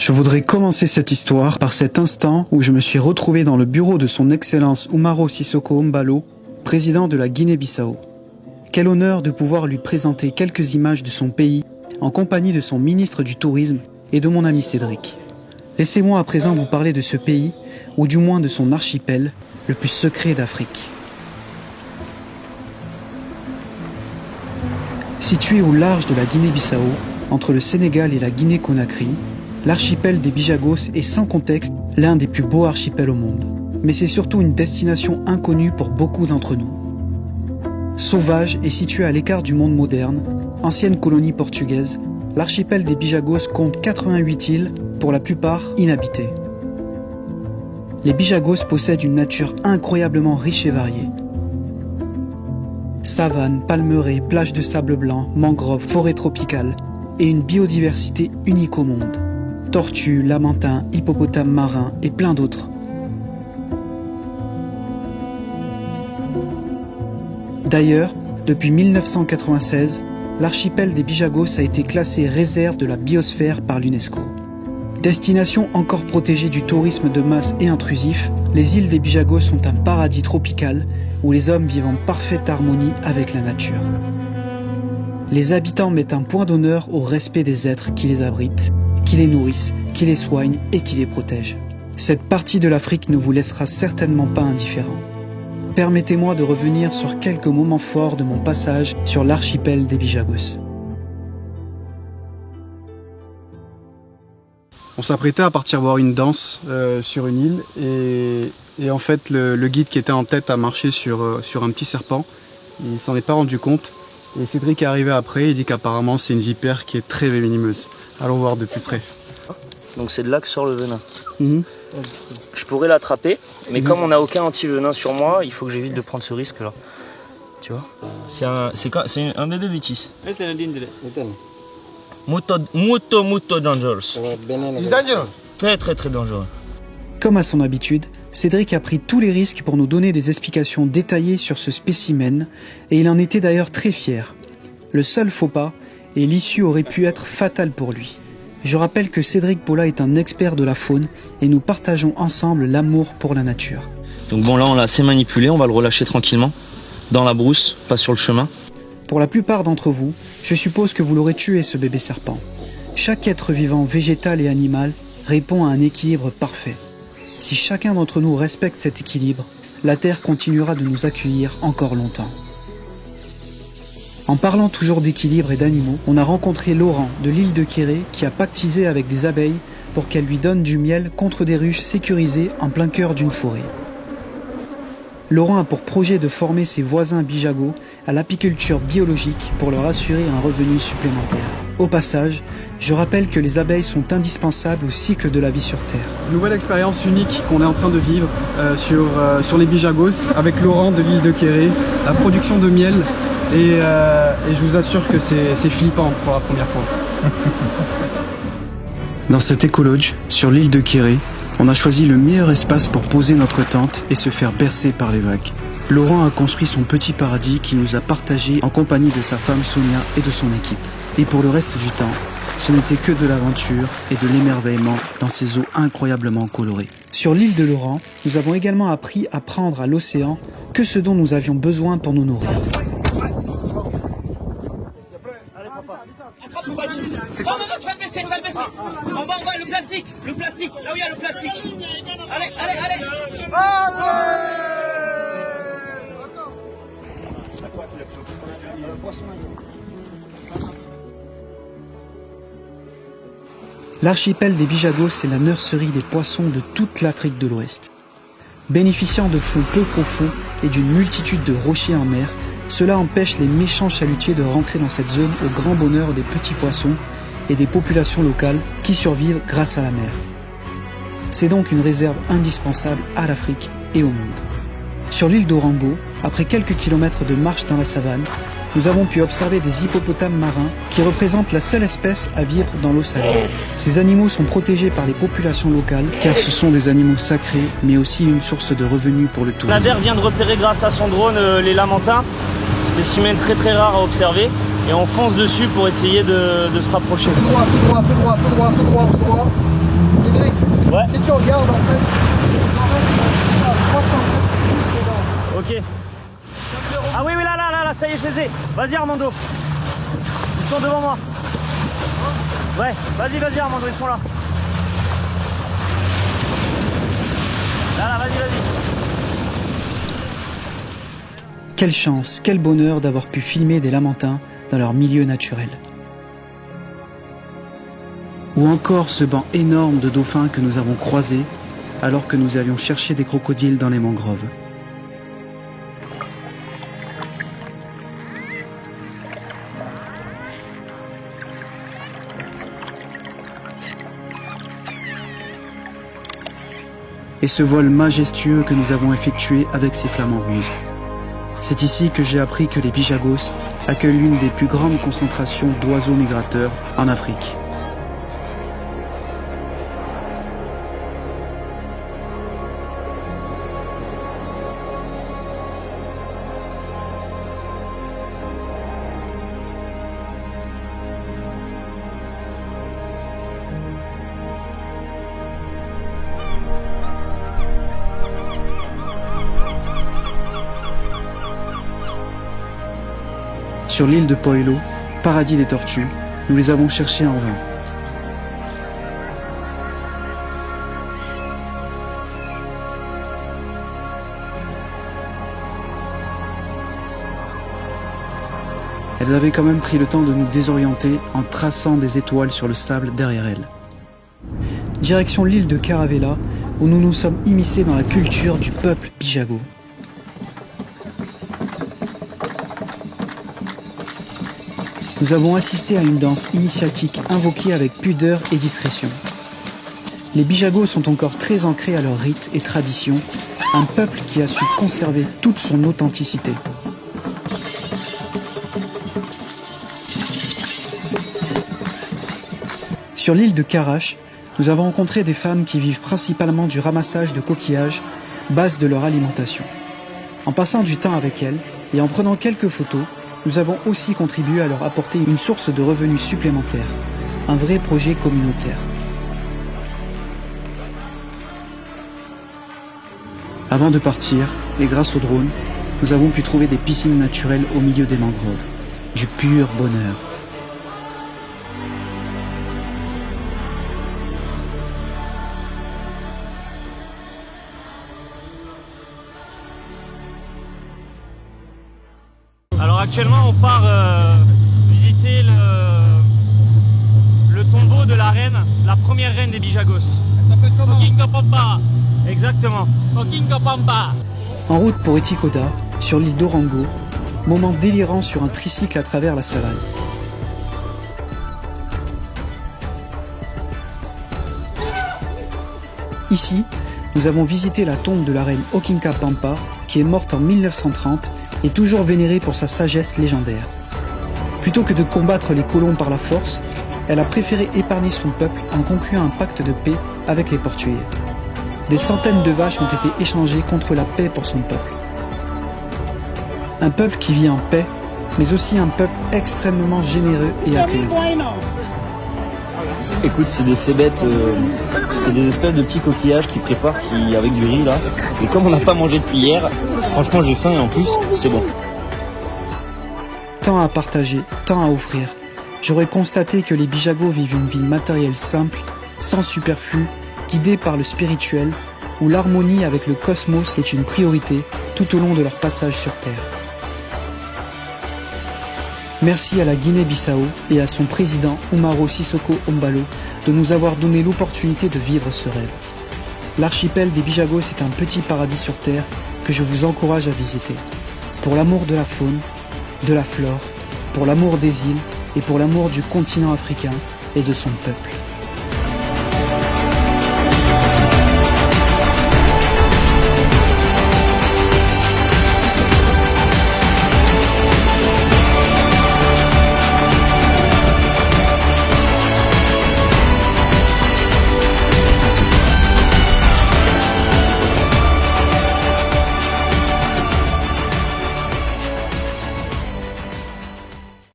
Je voudrais commencer cette histoire par cet instant où je me suis retrouvé dans le bureau de son Excellence Umaro Sissoko Embalo, président de la Guinée-Bissau. Quel honneur de pouvoir lui présenter quelques images de son pays en compagnie de son ministre du Tourisme et de mon ami Cédric. Laissez-moi à présent vous parler de ce pays, ou du moins de son archipel, le plus secret d'Afrique. Situé au large de la Guinée-Bissau, entre le Sénégal et la Guinée-Conakry, l'archipel des Bijagos est sans contexte l'un des plus beaux archipels au monde. Mais c'est surtout une destination inconnue pour beaucoup d'entre nous. Sauvage et situé à l'écart du monde moderne, ancienne colonie portugaise, l'archipel des Bijagos compte 88 îles, pour la plupart inhabitées. Les Bijagos possèdent une nature incroyablement riche et variée. Savanes, palmeraies, plages de sable blanc, mangroves, forêts tropicales et une biodiversité unique au monde. Tortues, lamantins, hippopotames marins et plein d'autres. D'ailleurs, depuis 1996, l'archipel des Bijagos a été classé réserve de la biosphère par l'UNESCO. Destination encore protégée du tourisme de masse et intrusif, les îles des Bijagos sont un paradis tropical où les hommes vivent en parfaite harmonie avec la nature. Les habitants mettent un point d'honneur au respect des êtres qui les abritent, qui les nourrissent, qui les soignent et qui les protègent. Cette partie de l'Afrique ne vous laissera certainement pas indifférent. Permettez-moi de revenir sur quelques moments forts de mon passage sur l'archipel des Bijagos. On s'apprêtait à partir voir une danse sur une île et en fait le guide qui était en tête a marché sur un petit serpent. Il s'en est pas rendu compte et Cédric est arrivé après, il dit qu'apparemment c'est une vipère qui est très venimeuse. Allons voir de plus près. Donc c'est de là que sort le venin. Je pourrais l'attraper, mais comme on n'a aucun anti-venin sur moi, il faut que j'évite de prendre ce risque là. Tu vois, c'est un bébé vitis. Muto dangerous. Très très très dangereux. Comme à son habitude, Cédric a pris tous les risques pour nous donner des explications détaillées sur ce spécimen, et il en était d'ailleurs très fier. Le seul faux pas, et l'issue aurait pu être fatale pour lui. Je rappelle que Cédric Paula est un expert de la faune, et nous partageons ensemble l'amour pour la nature. Donc bon, là on l'a assez manipulé, on va le relâcher tranquillement, dans la brousse, pas sur le chemin. Pour la plupart d'entre vous, je suppose que vous l'aurez tué ce bébé serpent. Chaque être vivant, végétal et animal, répond à un équilibre parfait. Si chacun d'entre nous respecte cet équilibre, la Terre continuera de nous accueillir encore longtemps. En parlant toujours d'équilibre et d'animaux, on a rencontré Laurent de l'île de Kéré qui a pactisé avec des abeilles pour qu'elles lui donnent du miel contre des ruches sécurisées en plein cœur d'une forêt. Laurent a pour projet de former ses voisins bijagos à l'apiculture biologique pour leur assurer un revenu supplémentaire. Au passage, je rappelle que les abeilles sont indispensables au cycle de la vie sur Terre. Nouvelle expérience unique qu'on est en train de vivre sur les Bijagos avec Laurent de l'île de Kéré, la production de miel et je vous assure que c'est flippant pour la première fois. Dans cet écolodge, sur l'île de Kéré, on a choisi le meilleur espace pour poser notre tente et se faire bercer par les vagues. Laurent a construit son petit paradis qu'il nous a partagé en compagnie de sa femme Sonia et de son équipe. Et pour le reste du temps, ce n'était que de l'aventure et de l'émerveillement dans ces eaux incroyablement colorées. Sur l'île de Laurent, nous avons également appris à prendre à l'océan que ce dont nous avions besoin pour nous nourrir. C'est quoi? Tu vas le baisser, En bas, le plastique, là où il y a le plastique. Allez. L'archipel des Bijagos est la nurserie des poissons de toute l'Afrique de l'Ouest. Bénéficiant de fonds peu profonds et d'une multitude de rochers en mer, cela empêche les méchants chalutiers de rentrer dans cette zone au grand bonheur des petits poissons et des populations locales qui survivent grâce à la mer. C'est donc une réserve indispensable à l'Afrique et au monde. Sur l'île d'Orango, après quelques kilomètres de marche dans la savane, nous avons pu observer des hippopotames marins qui représentent la seule espèce à vivre dans l'eau salée. Ces animaux sont protégés par les populations locales car ce sont des animaux sacrés mais aussi une source de revenus pour le tourisme. Nader vient de repérer grâce à son drone les lamantins, spécimen très très rare à observer, et on fonce dessus pour essayer de se rapprocher. Tout droit. Ouais. Si tu regardes en fait, Ok. Ah oui, oui, là, ça y est, je les ai. Vas-y Armando. Ils sont devant moi. Ouais, vas-y Armando, ils sont là. Là, vas-y. Quelle chance, quel bonheur d'avoir pu filmer des lamantins dans leur milieu naturel. Ou encore ce banc énorme de dauphins que nous avons croisé alors que nous allions chercher des crocodiles dans les mangroves. Et ce vol majestueux que nous avons effectué avec ces flamants roses. C'est ici que j'ai appris que les bijagos accueillent l'une des plus grandes concentrations d'oiseaux migrateurs en Afrique. Sur l'île de Poelo, paradis des tortues, nous les avons cherchées en vain. Elles avaient quand même pris le temps de nous désorienter en traçant des étoiles sur le sable derrière elles. Direction l'île de Caravela, où nous nous sommes immiscés dans la culture du peuple bijago. Nous avons assisté à une danse initiatique invoquée avec pudeur et discrétion. Les bijagos sont encore très ancrés à leurs rites et traditions, un peuple qui a su conserver toute son authenticité. Sur l'île de Karache, nous avons rencontré des femmes qui vivent principalement du ramassage de coquillages, base de leur alimentation. En passant du temps avec elles et en prenant quelques photos, nous avons aussi contribué à leur apporter une source de revenus supplémentaires, un vrai projet communautaire. Avant de partir, et grâce au drone, nous avons pu trouver des piscines naturelles au milieu des mangroves. Du pur bonheur. Alors actuellement on part visiter le tombeau de la reine, la première reine des bijagos. Elle s'appelle comment? Okinga Pampa. Exactement, Okinga Pampa. En route pour Etikoda, sur l'île d'Orango, moment délirant sur un tricycle à travers la savane. Ici, nous avons visité la tombe de la reine Okinga Pampa, qui est morte en 1930 et toujours vénérée pour sa sagesse légendaire. Plutôt que de combattre les colons par la force, elle a préféré épargner son peuple en concluant un pacte de paix avec les Portugais. Des centaines de vaches ont été échangées contre la paix pour son peuple. Un peuple qui vit en paix, mais aussi un peuple extrêmement généreux et accueillant. Écoute, c'est des cébettes, c'est des espèces de petits coquillages qui préparent avec du riz là. Et comme on n'a pas mangé depuis hier, franchement j'ai faim et en plus c'est bon. Tant à partager, tant à offrir. J'aurais constaté que les bijagos vivent une vie matérielle simple, sans superflu, guidée par le spirituel, où l'harmonie avec le cosmos est une priorité tout au long de leur passage sur Terre. Merci à la Guinée-Bissau et à son président Umaro Sissoko Ombalo de nous avoir donné l'opportunité de vivre ce rêve. L'archipel des bijagos est un petit paradis sur Terre que je vous encourage à visiter. Pour l'amour de la faune, de la flore, pour l'amour des îles et pour l'amour du continent africain et de son peuple.